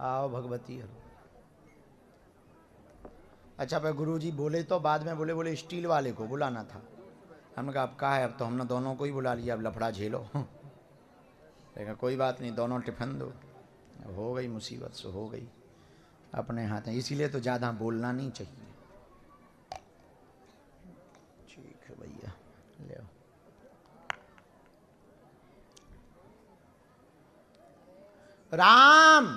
आओ भगवती हो। अच्छा भाई गुरुजी बोले तो बाद में बोले स्टील वाले को बुलाना था। हमने कहा अब कहा है, अब तो हमने दोनों को ही बुला लिया, अब लफड़ा झेलो। देखा कोई बात नहीं, दोनों टिफिन दो। हो गई मुसीबत सो हो गई, अपने हाथ में, इसीलिए तो ज़्यादा बोलना नहीं चाहिए। ठीक है भैया ले आओ। राम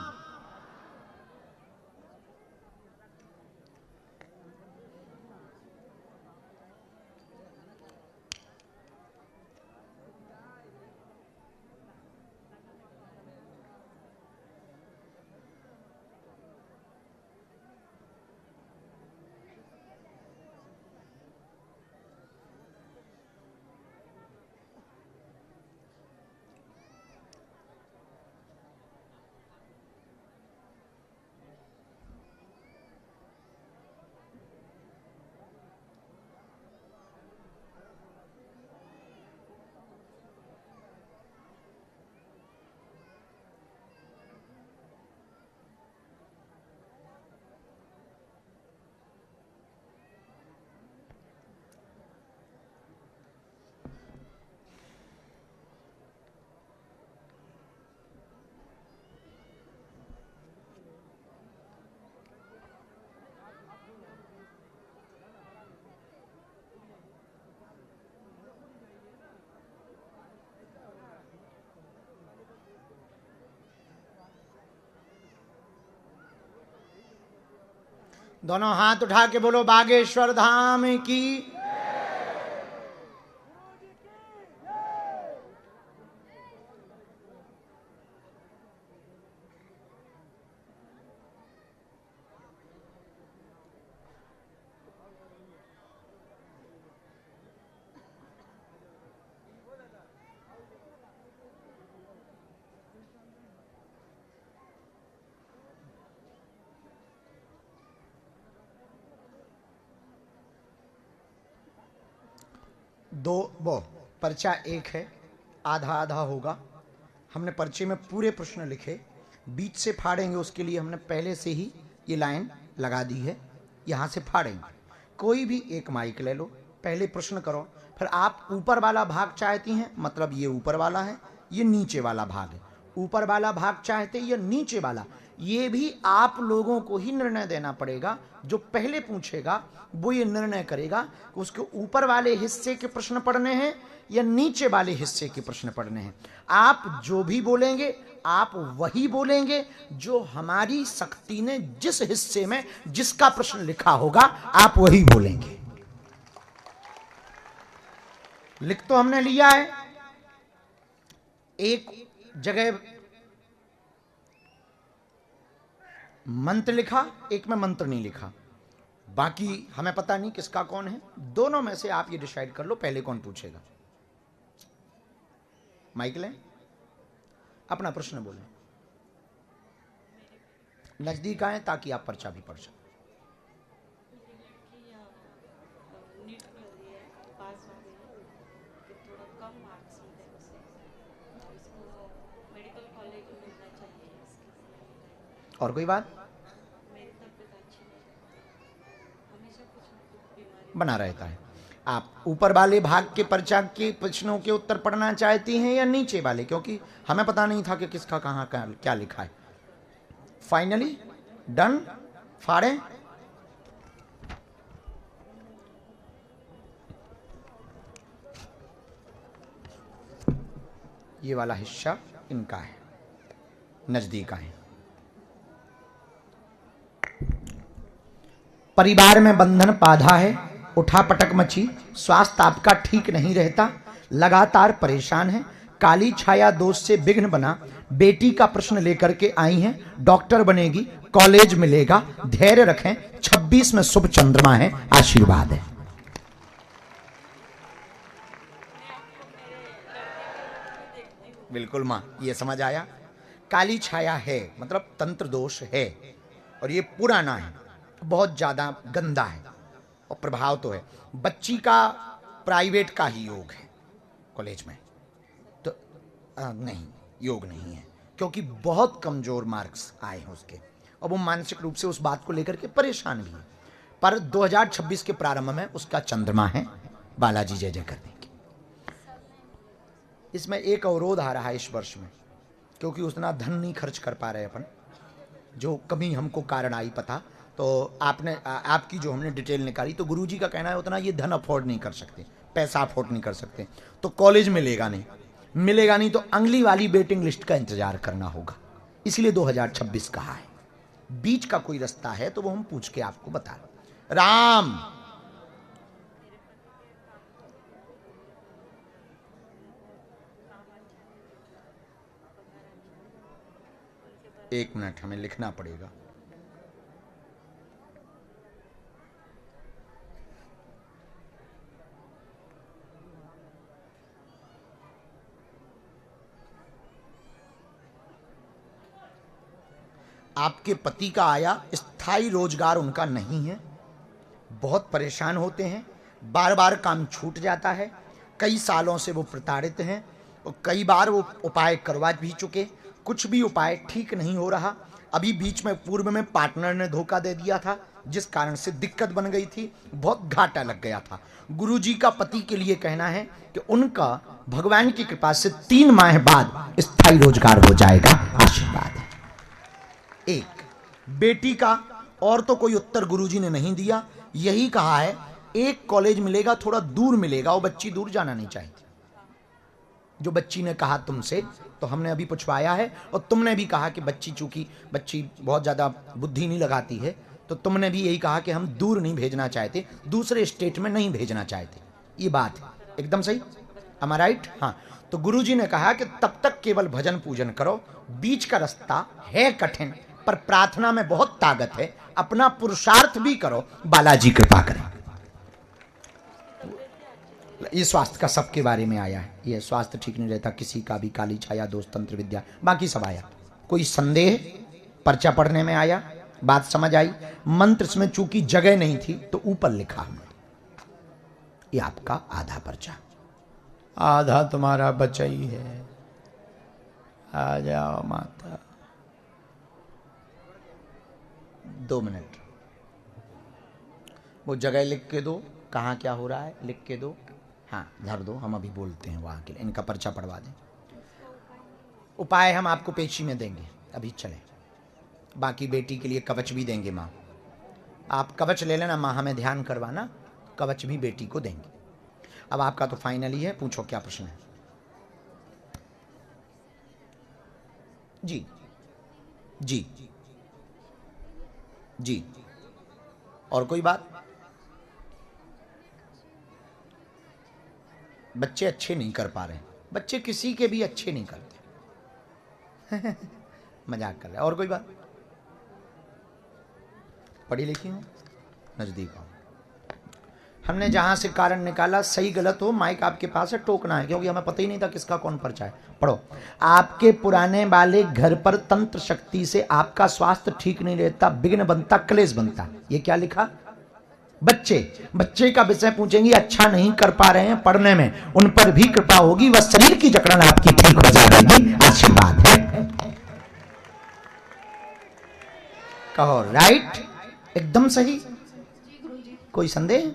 दोनों हाथ उठा के बोलो बागेश्वर धाम की। दो वो पर्चा एक है, आधा आधा होगा। हमने पर्चे में पूरे प्रश्न लिखे, बीच से फाड़ेंगे उसके लिए हमने पहले से ही ये लाइन लगा दी है, यहाँ से फाड़ेंगे। कोई भी एक माइक ले लो, पहले प्रश्न करो, फिर आप ऊपर वाला भाग चाहती हैं, मतलब ये ऊपर वाला है, ये नीचे वाला भाग है। ऊपर वाला भाग चाहते या नीचे वाला, ये भी आप लोगों को ही निर्णय देना पड़ेगा। जो पहले पूछेगा वो ये निर्णय करेगा कि उसके ऊपर वाले हिस्से के प्रश्न पढ़ने हैं या नीचे वाले हिस्से के प्रश्न पढ़ने हैं। आप जो भी बोलेंगे आप वही बोलेंगे जो हमारी शक्ति ने जिस हिस्से में जिसका प्रश्न लिखा होगा आप वही बोलेंगे। लिख तो हमने लिया है, एक जगह मंत्र लिखा, एक में मंत्र नहीं लिखा, बाकी हमें पता नहीं किसका कौन है। दोनों में से आप ये डिसाइड कर लो पहले कौन पूछेगा। माइक लें, अपना प्रश्न बोलें, नजदीक आए ताकि आप पर्चा भी पढ़ सकें। और कोई बात बना रहता है। आप ऊपर वाले भाग के पर्चा के प्रश्नों के उत्तर पढ़ना चाहती हैं या नीचे वाले, क्योंकि हमें पता नहीं था कि किसका कहां क्या लिखा है। फाइनली डन, फाड़े। ये वाला हिस्सा इनका है, नजदीक आए। परिवार में बंधन बाधा है, उठापटक मची, स्वास्थ्य आपका ठीक नहीं रहता, लगातार परेशान है, काली छाया दोष से विघ्न बना, बेटी का प्रश्न लेकर के आई हैं, डॉक्टर बनेगी, कॉलेज मिलेगा, धैर्य रखें, 26 में शुभ चंद्रमा है, आशीर्वाद है। बिल्कुल मां, ये समझ आया। काली छाया है मतलब तंत्र दोष है, और ये पुराना है, बहुत ज्यादा गंदा है, और प्रभाव तो है। बच्ची का प्राइवेट का ही योग है कॉलेज में, तो नहीं योग नहीं है, क्योंकि बहुत कमजोर मार्क्स आए हैं उसके, और वो मानसिक रूप से उस बात को लेकर के परेशान भी है। पर 2026 के प्रारंभ में उसका चंद्रमा है, बालाजी जय जय कर देंगे। इसमें एक अवरोध आ रहा है इस वर्ष में, क्योंकि उतना धन नहीं खर्च कर पा रहे अपन, जो कमी हमको कारण आई पता। तो आपकी जो हमने डिटेल निकाली, तो गुरुजी का कहना है उतना ये धन अफोर्ड नहीं कर सकते, पैसा अफोर्ड नहीं कर सकते, तो कॉलेज मिलेगा नहीं तो अगली वाली वेटिंग लिस्ट का इंतजार करना होगा। इसलिए 2026 कहा है। बीच का कोई रास्ता है तो वो हम पूछ के आपको बता रहे। राम, एक मिनट हमें लिखना पड़ेगा। आपके पति का आया, स्थायी रोजगार उनका नहीं है, बहुत परेशान होते हैं, बार बार काम छूट जाता है, कई सालों से वो प्रताड़ित हैं, और कई बार वो उपाय करवा भी चुके, कुछ भी उपाय ठीक नहीं हो रहा। अभी बीच में पूर्व में पार्टनर ने धोखा दे दिया था, जिस कारण से दिक्कत बन गई थी, बहुत घाटा लग गया था। गुरुजी का पति के लिए कहना है कि उनका भगवान की कृपा से 3 माह बाद स्थायी रोजगार हो जाएगा, आशीर्वाद है। एक बेटी का और तो कोई उत्तर गुरुजी ने नहीं दिया, यही कहा है एक कॉलेज मिलेगा, थोड़ा दूर मिलेगा, वो बच्ची दूर जाना नहीं चाहती। जो बच्ची ने कहा तुमसे, तो हमने अभी पूछवाया है, और तुमने भी कहा कि चूंकि बच्ची बहुत ज्यादा बुद्धि नहीं लगाती है, तो तुमने भी यही कहा कि हम दूर नहीं भेजना चाहते, दूसरे स्टेट में नहीं भेजना चाहते। ये बात है एकदम सही, am I right? हाँ, तो गुरुजी ने कहा कि तब तक केवल भजन पूजन करो, बीच का रास्ता है कठिन, पर प्रार्थना में बहुत ताकत है, अपना पुरुषार्थ भी करो, बालाजी कृपा करें। ये स्वास्थ्य का सबके बारे में आया है, ये स्वास्थ्य ठीक नहीं रहता किसी का भी, काली छाया, दोष, तंत्र विद्या, बाकी सब आया। कोई संदेह? पर्चा पढ़ने में आया, बात समझ आई? मंत्र में चूंकि जगह नहीं थी तो ऊपर लिखा हमने, ये आपका आधा पर्चा, आधा तुम्हारा बचा ही है। आ जाओ माता, 2 मिनट, वो जगह लिख के दो, कहाँ क्या हो रहा है लिख के दो। हाँ धर दो, हम अभी बोलते हैं वहाँ के लिए, इनका पर्चा पढ़वा दें। उपाय हम आपको पेशी में देंगे, अभी चलें। बाकी बेटी के लिए कवच भी देंगे माँ, आप कवच ले लेना माँ, हमें ध्यान करवाना, कवच भी बेटी को देंगे। अब आपका तो फाइनल ही है, पूछो क्या प्रश्न है। जी जी जी, और कोई बात? बच्चे अच्छे नहीं कर पा रहे, बच्चे किसी के भी अच्छे नहीं करते मजाक कर रहे। और कोई बात? पढ़ी लिखी हो, नजदीक हो। हमने जहां से कारण निकाला, सही गलत हो, माइक आपके पास है, टोकना है, क्योंकि हमें पता ही नहीं था किसका कौन पर्चा है। पढ़ो। आपके पुराने वाले घर पर तंत्र शक्ति से आपका स्वास्थ्य ठीक नहीं रहता, विघ्न बनता, क्लेश बनता। ये क्या लिखा? बच्चे का विषय पूछेंगे, अच्छा नहीं कर पा रहे हैं पढ़ने में, उन पर भी कृपा होगी, वह शरीर की जकड़न आपकी ठीक हो जाएगी, आशीर्वाद है। कहो राइट, एकदम सही, कोई संदेह?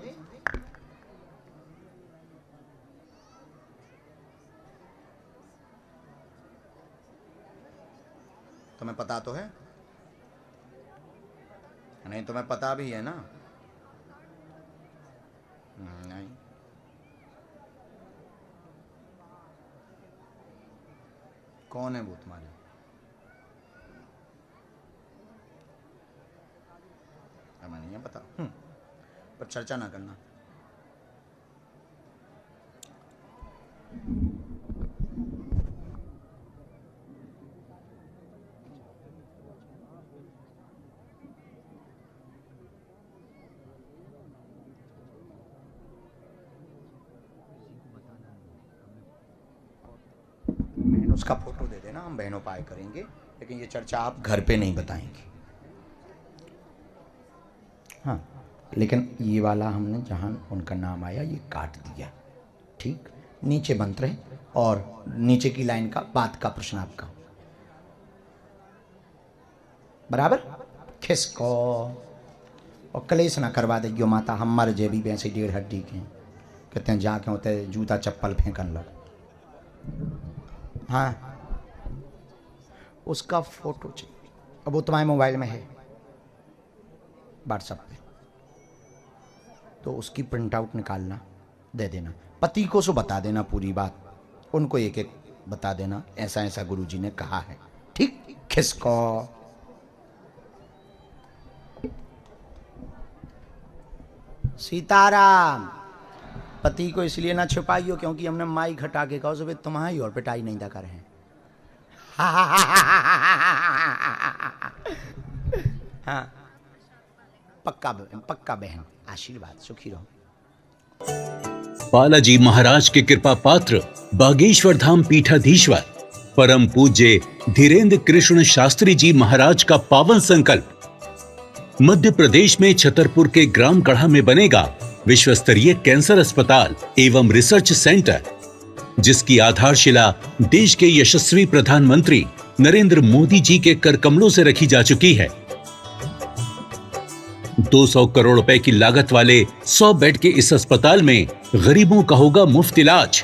तुम्हें पता तो है? नहीं तुम्हें पता भी है ना? नहीं। कौन है वो तुम्हारे? हमें नहीं है पता, पर चर्चा ना करना। उसका फोटो दे देना, हम बहनों पाए करेंगे, लेकिन ये चर्चा आप घर पे नहीं बताएंगे। हाँ, लेकिन ये वाला हमने जहां उनका नाम आया ये काट दिया, ठीक। नीचे मंत्र है और नीचे की लाइन का बात का प्रश्न आपका। बराबर। खिसको और कलेश ना करवा देगी माता, हम मर जे भी वैसे 1.5 हड्डी के। कहते हैं जाके होते जूता चप्पल फेंकन लग। हाँ उसका फोटो चाहिए। अब वो तुम्हारे मोबाइल में है व्हाट्सएप पे, तो उसकी प्रिंट आउट निकालना दे देना। पति को सो बता देना पूरी बात, उनको एक एक बता देना ऐसा ऐसा गुरुजी ने कहा है। ठीक। खिसको सीताराम। पति को इसलिए ना छुपाइयो क्योंकि हमने माइक हटा के कहा सुबह तुम्हारी और पिटाई नहीं दा कर हैं। हाँ पक्का बहन, आशीर्वाद, सुखी रहो। बालाजी महाराज के कृपा पात्र बागेश्वर धाम पीठाधीश्वर परम पूज्य धीरेन्द्र कृष्ण शास्त्री जी महाराज का पावन संकल्प। मध्य प्रदेश में छतरपुर के ग्राम गढ़ा में बनेगा विश्व स्तरीय कैंसर अस्पताल एवं रिसर्च सेंटर, जिसकी आधारशिला देश के यशस्वी प्रधानमंत्री नरेंद्र मोदी जी के कर कमलों से रखी जा चुकी है। 200 करोड़ रुपए की लागत वाले 100 बेड के इस अस्पताल में गरीबों का होगा मुफ्त इलाज।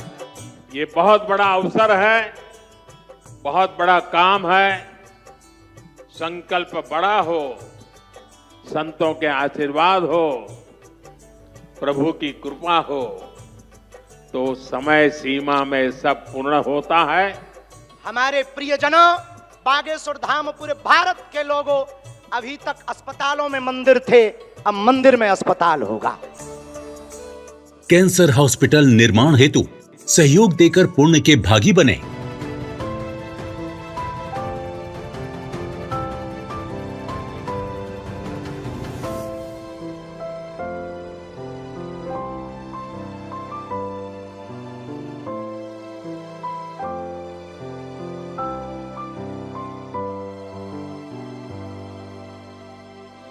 ये बहुत बड़ा अवसर है, बहुत बड़ा काम है। संकल्प बड़ा हो, संतों के आशीर्वाद हो, प्रभु की कृपा हो, तो समय सीमा में सब पूर्ण होता है। हमारे प्रियजनों, बागेश्वर धाम पूरे भारत के लोगों, अभी तक अस्पतालों में मंदिर थे, अब मंदिर में अस्पताल होगा। कैंसर हॉस्पिटल निर्माण हेतु सहयोग देकर पुण्य के भागी बने।